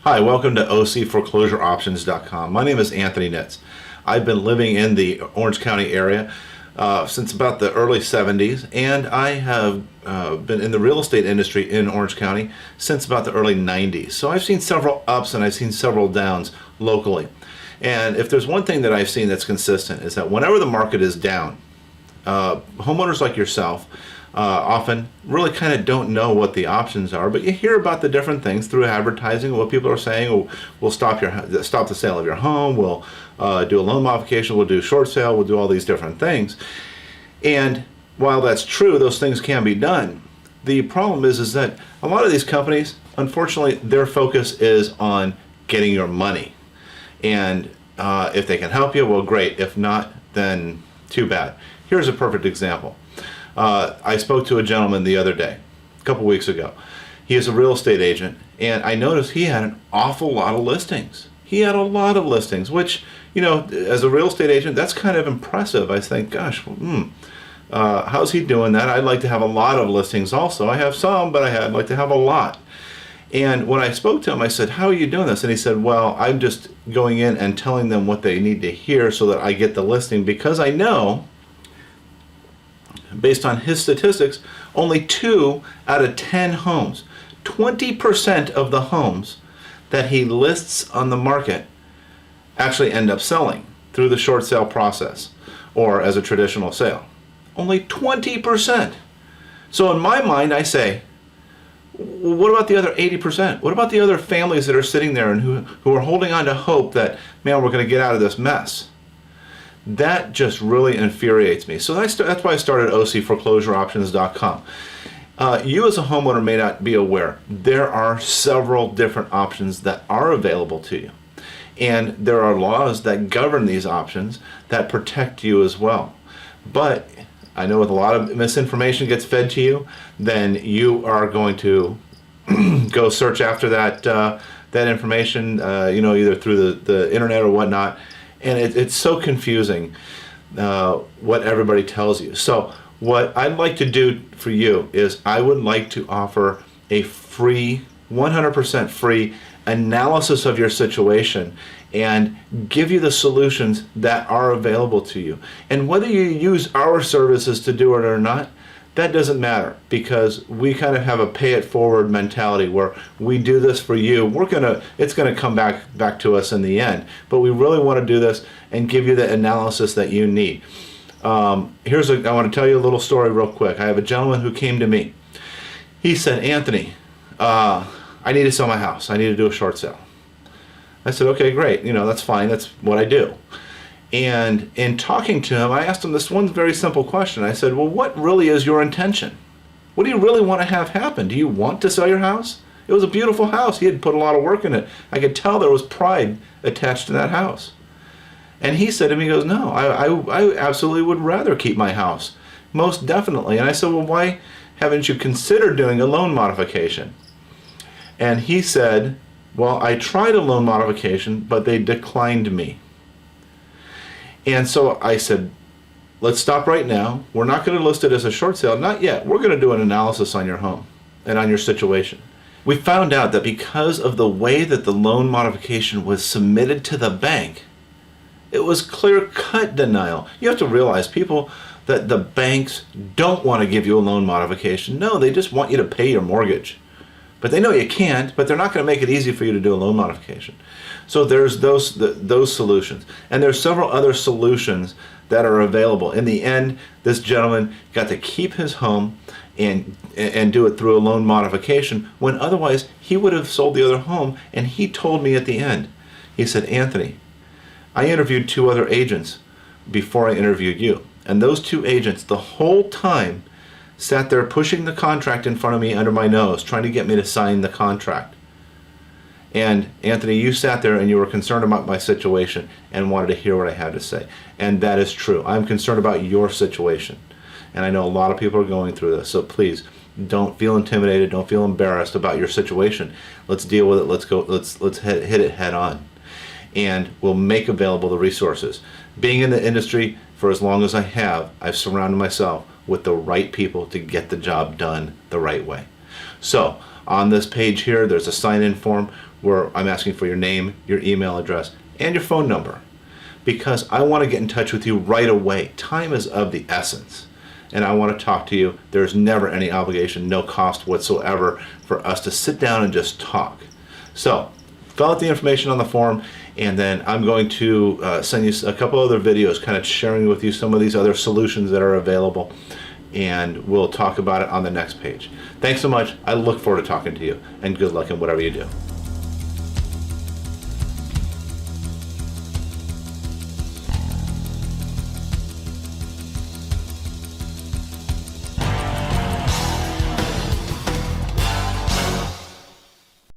Hi, welcome to OCForeclosureOptions.com. My name is Anthony Nitz. I've been living in the Orange County area since about the early 70s, and I have been in the real estate industry in Orange County since about the early 90s. So I've seen several ups and I've seen several downs locally. And if there's one thing that I've seen that's consistent is that whenever the market is down, homeowners like yourself often really kind of don't know what the options are, but you hear about the different things through advertising. What people are saying, oh, we'll stop the sale of your home, we'll do a loan modification, we'll do short sale, we'll do all these different things. And while that's true, those things can be done. The problem is that a lot of these companies, unfortunately, their focus is on getting your money. And if they can help you, well, great. If not, then too bad. Here's a perfect example. I spoke to a gentleman the other day, a couple weeks ago. He is a real estate agent, and I noticed he had an awful lot of listings. He had a lot of listings, which, you know, as a real estate agent, that's kind of impressive. I think, gosh, how's he doing that? I'd like to have a lot of listings also. I have some, but I'd like to have a lot. And when I spoke to him, I said, how are you doing this? And he said, well, I'm just going in and telling them what they need to hear so that I get the listing, because I know, based on his statistics, only 2 out of 10 homes, 20% of the homes that he lists on the market actually end up selling through the short sale process or as a traditional sale. Only 20%. So in my mind, I say, well, what about the other 80%? What about the other families that are sitting there and who are holding on to hope that, man, we're going to get out of this mess? That just really infuriates me. So that's why I started OCForeclosureOptions.com. You as a homeowner may not be aware, there are several different options that are available to you. And there are laws that govern these options that protect you as well. But I know with a lot of misinformation gets fed to you, then you are going to go search after that information, either through the internet or whatnot. And it's so confusing what everybody tells you. So what I'd like to do for you is I would like to offer a free, 100% free analysis of your situation and give you the solutions that are available to you. And whether you use our services to do it or not, that doesn't matter, because we kind of have a pay it forward mentality where we do this for you. It's gonna come back to us in the end. But we really want to do this and give you the analysis that you need. I want to tell you a little story real quick. I have a gentleman who came to me. He said, Anthony, I need to sell my house. I need to do a short sale. I said, okay, great. That's fine. That's what I do. And in talking to him, I asked him this one very simple question. I said, well, what really is your intention? What do you really want to have happen? Do you want to sell your house? It was a beautiful house. He had put a lot of work in it. I could tell there was pride attached to that house. And he said to me, he goes, no, I absolutely would rather keep my house. Most definitely. And I said, well, why haven't you considered doing a loan modification? And he said, well, I tried a loan modification, but they declined me. And so I said, let's stop right now. We're not going to list it as a short sale. Not yet. We're going to do an analysis on your home and on your situation. We found out that because of the way that the loan modification was submitted to the bank, it was clear-cut denial. You have to realize, people, that the banks don't want to give you a loan modification. No, they just want you to pay your mortgage. But they know you can't, but they're not going to make it easy for you to do a loan modification. So there's those solutions. And there's several other solutions that are available. In the end, this gentleman got to keep his home and do it through a loan modification, when otherwise he would have sold the other home. And he told me at the end, he said, Anthony, I interviewed 2 other agents before I interviewed you. And those 2 agents, the whole time, sat there pushing the contract in front of me under my nose, trying to get me to sign the contract. And Anthony, you sat there and you were concerned about my situation and wanted to hear what I had to say. And that is true. I'm concerned about your situation. And I know a lot of people are going through this. So please, don't feel intimidated. Don't feel embarrassed about your situation. Let's deal with it. Let's hit it head on. And we'll make available the resources. Being in the industry for as long as I have, I've surrounded myself with the right people to get the job done the right way. So on this page here, there's a sign-in form. where I'm asking for your name, your email address, and your phone number, because I want to get in touch with you right away. Time is of the essence, and I want to talk to you. There's never any obligation, no cost whatsoever for us to sit down and just talk. So fill out the information on the form, and then I'm going to send you a couple other videos kind of sharing with you some of these other solutions that are available, and we'll talk about it on the next page. Thanks so much. I look forward to talking to you, and good luck in whatever you do.